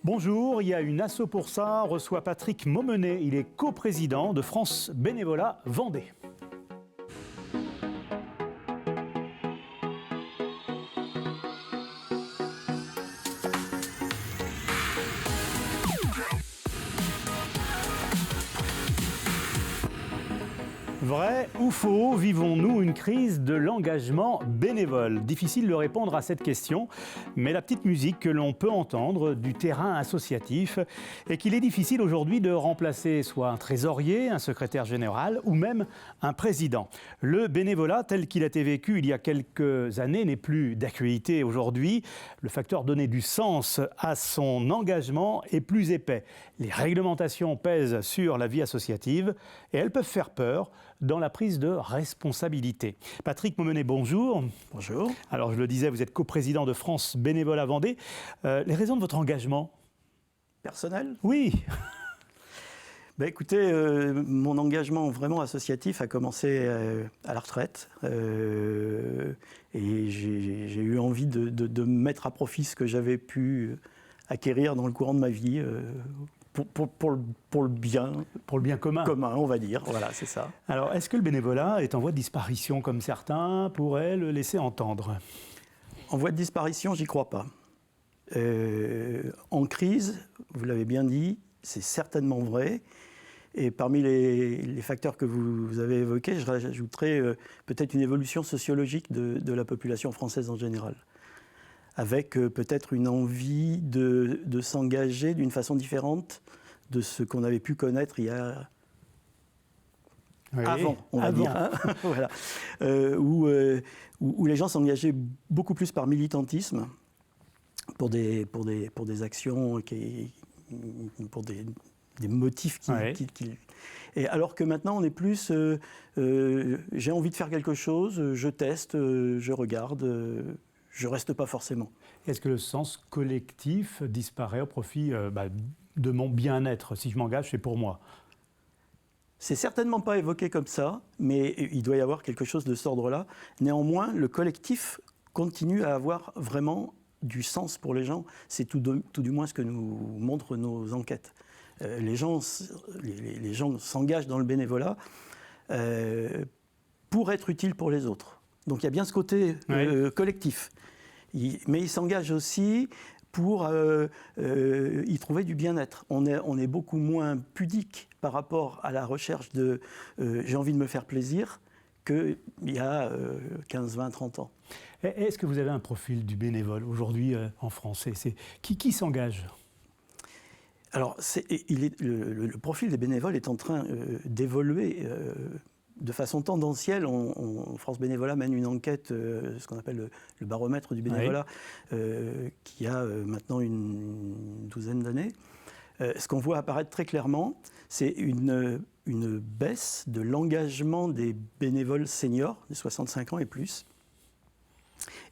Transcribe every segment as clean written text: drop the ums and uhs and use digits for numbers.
Bonjour, il y a une asso pour ça, on reçoit Patrick Maumenet, il est coprésident de France Bénévolat Vendée. Vrai ou faux, vivons-nous une crise de l'engagement bénévole? Difficile de répondre à cette question, mais la petite musique que l'on peut entendre du terrain associatif est qu'il est difficile aujourd'hui de remplacer soit un trésorier, un secrétaire général ou même un président. Le bénévolat tel qu'il a été vécu il y a quelques années n'est plus d'actualité aujourd'hui. Le facteur donner du sens à son engagement est plus épais. Les réglementations pèsent sur la vie associative et elles peuvent faire peur dans la prise de responsabilité. Patrick Maumenet, bonjour. Bonjour. Alors je le disais, vous êtes coprésident de France Bénévolat Vendée. Les raisons de votre engagement? Personnel? Oui. Écoutez, mon engagement vraiment associatif a commencé à la retraite et j'ai eu envie de mettre à profit ce que j'avais pu acquérir dans le courant de ma vie pour le bien. Pour le bien commun. Commun, on va dire. Voilà, c'est ça. Alors, est-ce que le bénévolat est en voie de disparition, comme certains pourraient le laisser entendre? En voie de disparition, j'y crois pas. En crise, vous l'avez bien dit, c'est certainement vrai. Et parmi les facteurs que vous avez évoqués, je rajouterais peut-être une évolution sociologique de la population française en général, avec peut-être une envie de s'engager d'une façon différente de ce qu'on avait pu connaître il y a avant, on va dire. Hein. Voilà. Où les gens s'engageaient beaucoup plus par militantisme pour des actions, pour des motifs et alors que maintenant on est plus j'ai envie de faire quelque chose, je teste, je regarde, je reste pas forcément. Est-ce que le sens collectif disparaît au profit de mon bien-être? Si je m'engage, c'est pour moi. C'est certainement pas évoqué comme ça, mais il doit y avoir quelque chose de cet ordre-là. Néanmoins, le collectif continue à avoir vraiment du sens pour les gens. C'est tout du moins ce que nous montrent nos enquêtes. Les gens s'engagent dans le bénévolat pour être utiles pour les autres. Donc il y a bien ce côté collectif. Mais ils s'engagent aussi pour y trouver du bien-être. On est beaucoup moins pudique par rapport à la recherche de j'ai envie de me faire plaisir qu'il y a 15, 20, 30 ans. Est-ce que vous avez un profil du bénévole aujourd'hui en France? Qui s'engage? Alors, le profil des bénévoles est en train d'évoluer de façon tendancielle. France Bénévolat mène une enquête, ce qu'on appelle le baromètre du bénévolat, qui a maintenant une douzaine d'années. Ce qu'on voit apparaître très clairement, c'est une baisse de l'engagement des bénévoles seniors, de 65 ans et plus.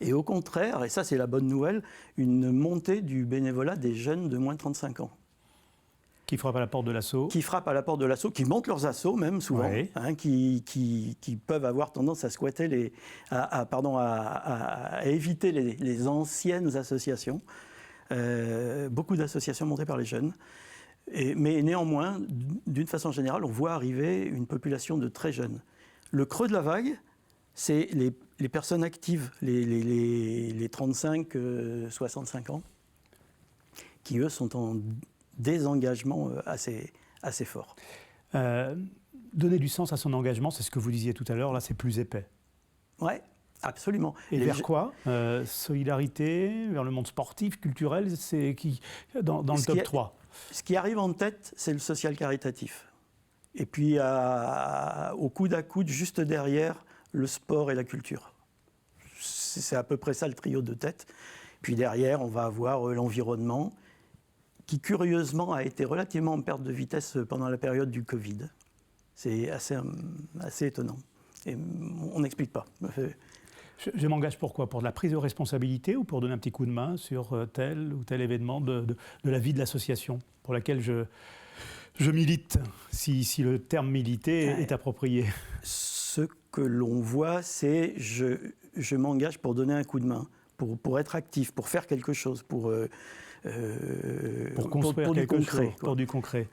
Et au contraire, et ça c'est la bonne nouvelle, une montée du bénévolat des jeunes de moins de 35 ans. Qui frappent à la porte de l'asso. Qui frappent à la porte de l'asso, qui montent leurs assos même souvent, qui peuvent avoir tendance à squatter à éviter les anciennes associations. Beaucoup d'associations montées par les jeunes. Mais néanmoins, d'une façon générale, on voit arriver une population de très jeunes. Le creux de la vague, c'est les personnes actives, les 35-65 ans, qui eux sont en désengagement assez fort. Donner du sens à son engagement, c'est ce que vous disiez tout à l'heure, là c'est plus épais. Oui, absolument. Et vers quoi? Solidarité, vers le monde sportif, culturel, c'est dans le top 3. Ce qui arrive en tête, c'est le social caritatif. Et puis au coude à coude, juste derrière, le sport et la culture. C'est à peu près ça le trio de tête. Puis derrière, on va avoir l'environnement, qui curieusement a été relativement en perte de vitesse pendant la période du Covid. C'est assez étonnant. Et on n'explique pas. Je m'engage pour quoi? Pour de la prise de responsabilité ou pour donner un petit coup de main sur tel ou tel événement de la vie de l'association pour laquelle je milite, si le terme militer est approprié? Ce que l'on voit, c'est je m'engage pour donner un coup de main, pour être actif, pour faire quelque chose, pour construire quelque chose, pour du concret.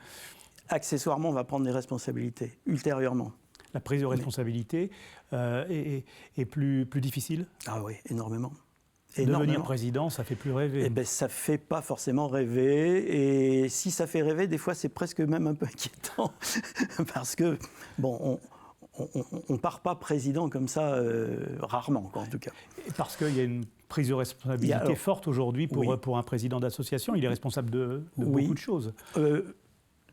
Accessoirement, on va prendre des responsabilités, ultérieurement. La prise de responsabilité est plus difficile? Ah oui, énormément. Devenir président, ça fait plus rêver. Eh ben, ça fait pas forcément rêver. Et si ça fait rêver, des fois, c'est presque même un peu inquiétant. Parce que, bon, on ne part pas président comme ça, rarement, quoi, en tout cas. Parce qu'il y a une prise de responsabilité forte aujourd'hui pour un président d'association. Il est responsable de beaucoup de choses.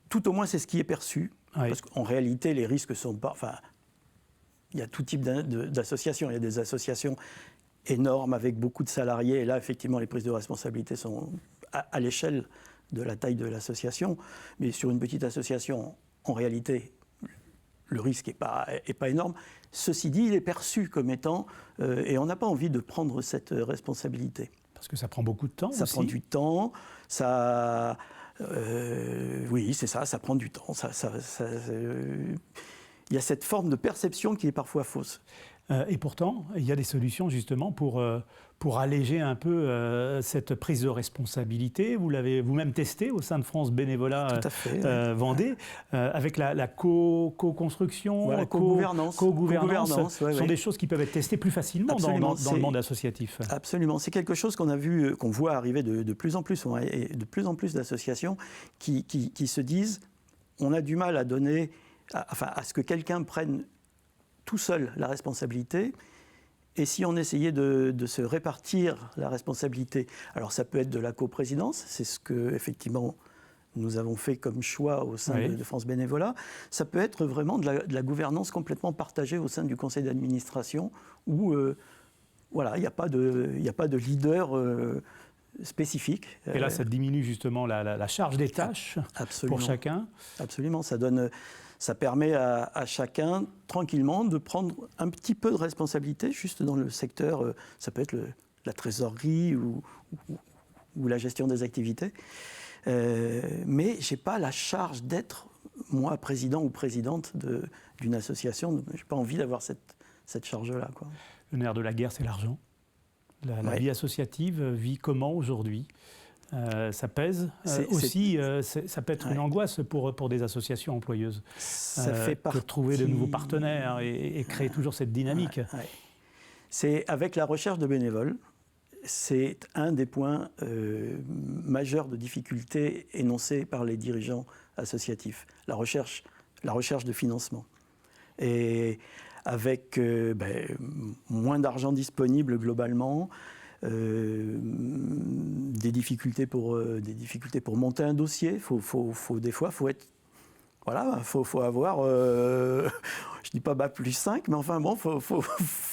Tout au moins, c'est ce qui est perçu. Oui. Parce qu'en réalité, les risques sont pas... Enfin, il y a tout type d'associations. Il y a des associations énormes avec beaucoup de salariés. Et là, effectivement, les prises de responsabilité sont à l'échelle de la taille de l'association. Mais sur une petite association, en réalité, le risque n'est pas énorme. Ceci dit, il est perçu comme étant... et on n'a pas envie de prendre cette responsabilité. Parce que ça prend beaucoup de temps aussi. Ça prend du temps. Ça... oui, c'est ça prend du temps. Il y a cette forme de perception qui est parfois fausse. Et pourtant, il y a des solutions justement pour alléger un peu cette prise de responsabilité. Vous l'avez vous-même testé au sein de France Bénévolat Vendée, avec la co-construction, voilà, co-gouvernance. Ce sont des choses qui peuvent être testées plus facilement dans le monde associatif. Absolument. C'est quelque chose qu'on voit arriver de plus en plus, et de plus en plus d'associations qui se disent on a du mal à donner, à ce que quelqu'un prenne tout seul la responsabilité, et si on essayait de se répartir la responsabilité, alors ça peut être de la coprésidence, c'est ce que effectivement nous avons fait comme choix au sein de France Bénévolat, ça peut être vraiment de la gouvernance complètement partagée au sein du conseil d'administration, où voilà, il n'y a pas de leader spécifique. Et là, ça diminue justement la charge des tâches pour chacun. Absolument, ça permet à chacun, tranquillement, de prendre un petit peu de responsabilité, juste dans le secteur, ça peut être la trésorerie ou la gestion des activités. Mais je n'ai pas la charge d'être, moi, président ou présidente d'une association. Je n'ai pas envie d'avoir cette charge-là, quoi. Le nerf de la guerre, c'est l'argent. La vie associative vit comment aujourd'hui ? Ça pèse aussi, ça peut être une angoisse pour des associations employeuses que de trouver de nouveaux partenaires et créer toujours cette dynamique. C'est avec la recherche de bénévoles, c'est un des points majeurs de difficulté énoncés par les dirigeants associatifs, la recherche de financement. Et avec moins d'argent disponible globalement, des difficultés pour monter un dossier. Des fois, faut être... Voilà, faut avoir... je dis pas Bac+5, mais enfin bon, faut...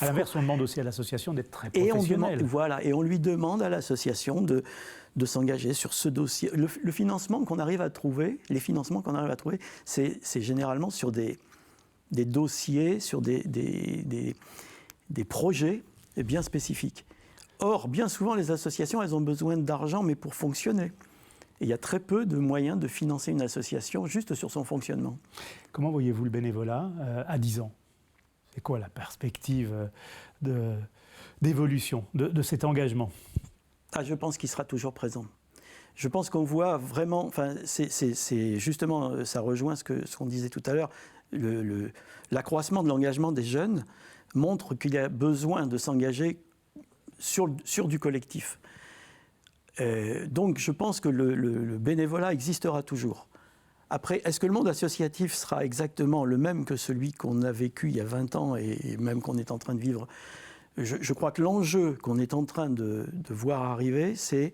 À l'inverse, on demande aussi à l'association d'être très professionnelle. Et on lui demande à l'association de s'engager sur ce dossier. Le financement qu'on arrive à trouver, les financements qu'on arrive à trouver, c'est généralement sur des dossiers, sur des projets bien spécifiques. Or, bien souvent, les associations, elles ont besoin d'argent, mais pour fonctionner. Et il y a très peu de moyens de financer une association juste sur son fonctionnement. Comment voyez-vous le bénévolat à 10 ans ? C'est quoi la perspective d'évolution de cet engagement ? Je pense qu'il sera toujours présent. Je pense qu'on voit vraiment... Enfin, c'est justement, ça rejoint ce qu'on disait tout à l'heure, l'accroissement de l'engagement des jeunes montre qu'il y a besoin de s'engager sur du collectif. Donc je pense que le bénévolat existera toujours. Après, est-ce que le monde associatif sera exactement le même que celui qu'on a vécu il y a 20 ans et même qu'on est en train de vivre ? Je crois que l'enjeu qu'on est en train de voir arriver, c'est...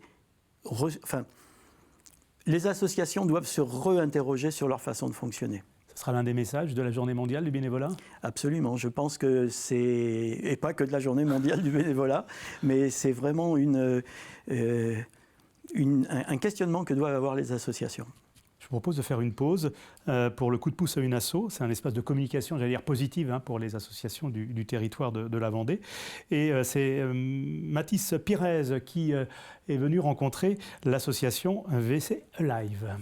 les associations doivent se réinterroger sur leur façon de fonctionner. Ce sera l'un des messages de la Journée mondiale du bénévolat ? Absolument. Je pense que c'est... Et pas que de la Journée mondiale du bénévolat, mais c'est vraiment un questionnement que doivent avoir les associations. Je vous propose de faire une pause pour le coup de pouce à une asso. C'est un espace de communication, j'allais dire positive, pour les associations du territoire de la Vendée. Et c'est Mathis Pirez qui est venu rencontrer l'association VC Live.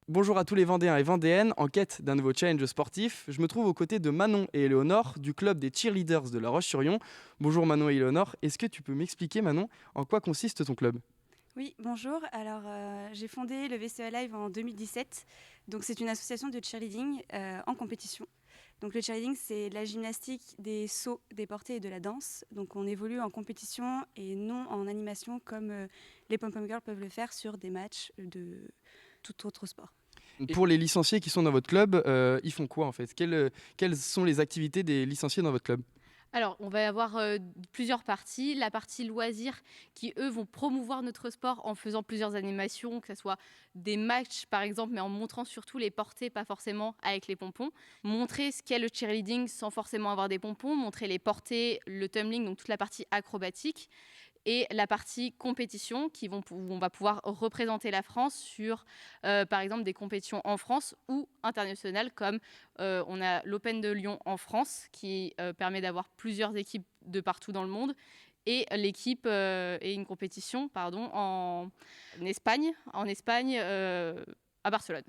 Bonjour à tous les Vendéens et Vendéennes en quête d'un nouveau challenge sportif. Je me trouve aux côtés de Manon et Éléonore du club des cheerleaders de La Roche-sur-Yon. Bonjour Manon et Éléonore, est-ce que tu peux m'expliquer Manon en quoi consiste ton club ? Oui, bonjour. Alors, j'ai fondé le VCE Live en 2017. Donc, c'est une association de cheerleading en compétition. Donc, le cheerleading, c'est de la gymnastique, des sauts, des portées et de la danse. Donc, on évolue en compétition et non en animation comme les pom-pom girls peuvent le faire sur des matchs de tout autre sport. Pour les licenciés qui sont dans votre club, ils font quoi en fait ? Quelles sont les activités des licenciés dans votre club ? Alors, on va avoir plusieurs parties. La partie loisirs qui, eux, vont promouvoir notre sport en faisant plusieurs animations, que ce soit des matchs, par exemple, mais en montrant surtout les portées, pas forcément avec les pompons. Montrer ce qu'est le cheerleading sans forcément avoir des pompons. Montrer les portées, le tumbling, donc toute la partie acrobatique. Et la partie compétition, où on va pouvoir représenter la France sur, par exemple, des compétitions en France ou internationales, comme on a l'Open de Lyon en France, qui permet d'avoir plusieurs équipes de partout dans le monde, et une compétition en Espagne, à Barcelone.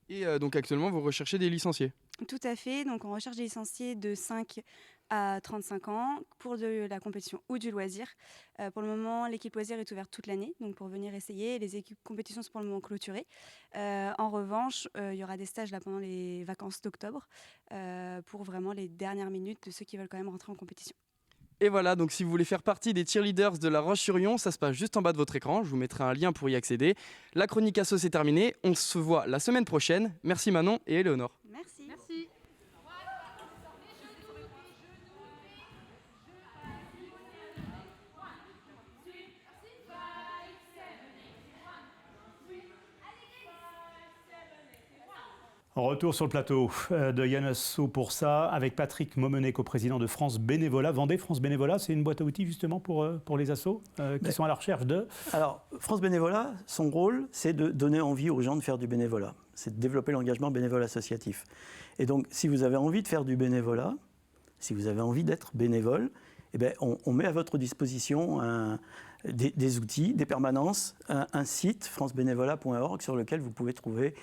Et donc actuellement, vous recherchez des licenciés ? Tout à fait. Donc, on recherche des licenciés de 5 à 35 ans pour de la compétition ou du loisir. Pour le moment, l'équipe loisir est ouverte toute l'année, donc pour venir essayer. Les équipes compétition sont pour le moment clôturées. En revanche, il y aura des stages là pendant les vacances d'octobre pour vraiment les dernières minutes de ceux qui veulent quand même rentrer en compétition. Et voilà, donc si vous voulez faire partie des cheerleaders de La Roche-sur-Yon, ça se passe juste en bas de votre écran. Je vous mettrai un lien pour y accéder. La chronique asso c'est terminé. On se voit la semaine prochaine. Merci Manon et Éléonore. Merci. Merci. Retour sur le plateau de Yann Asso pour ça, avec Patrick Momenet, coprésident de France Bénévolat. Vendée, France Bénévolat, c'est une boîte à outils justement pour les assos qui sont à la recherche de... Alors, France Bénévolat, son rôle, c'est de donner envie aux gens de faire du bénévolat. C'est de développer l'engagement bénévole associatif. Et donc, si vous avez envie de faire du bénévolat, si vous avez envie d'être bénévole, eh bien, on met à votre disposition des outils, des permanences, un site, francebénévolat.org, sur lequel vous pouvez trouver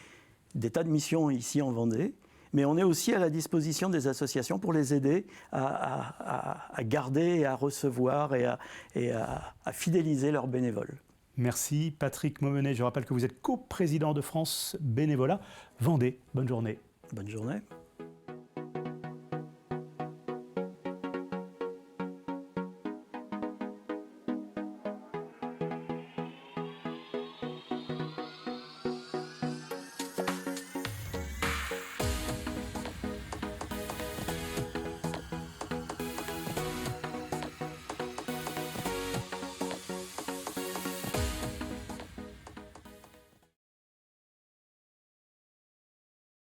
des tas de missions ici en Vendée. Mais on est aussi à la disposition des associations pour les aider à garder, à recevoir et à fidéliser leurs bénévoles. Merci Patrick Momenet. Je rappelle que vous êtes coprésident de France Bénévolat. Vendée, bonne journée. Bonne journée.